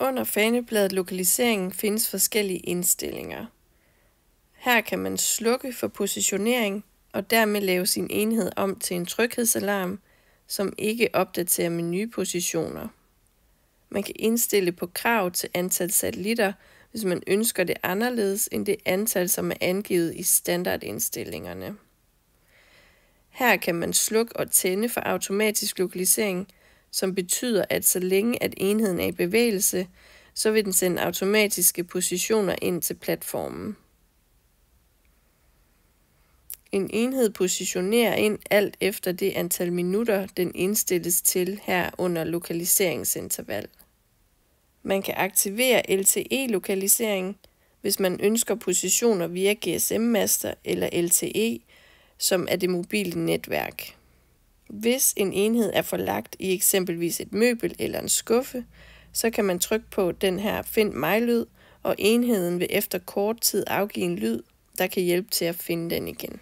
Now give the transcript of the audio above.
Under fanebladet Lokalisering findes forskellige indstillinger. Her kan man slukke for positionering og dermed lave sin enhed om til en tryghedsalarm, som ikke opdaterer med nye positioner. Man kan indstille på krav til antal satellitter, hvis man ønsker det anderledes end det antal, som er angivet i standardindstillingerne. Her kan man slukke og tænde for automatisk lokalisering, som betyder, at så længe at enheden er i bevægelse, så vil den sende automatiske positioner ind til platformen. En enhed positionerer ind alt efter det antal minutter, den indstilles til her under lokaliseringsinterval. Man kan aktivere LTE-lokalisering, hvis man ønsker positioner via GSM-master eller LTE, som er det mobile netværk. Hvis en enhed er forlagt i eksempelvis et møbel eller en skuffe, så kan man trykke på den her Find mig-lyd, og enheden vil efter kort tid afgive en lyd, der kan hjælpe til at finde den igen.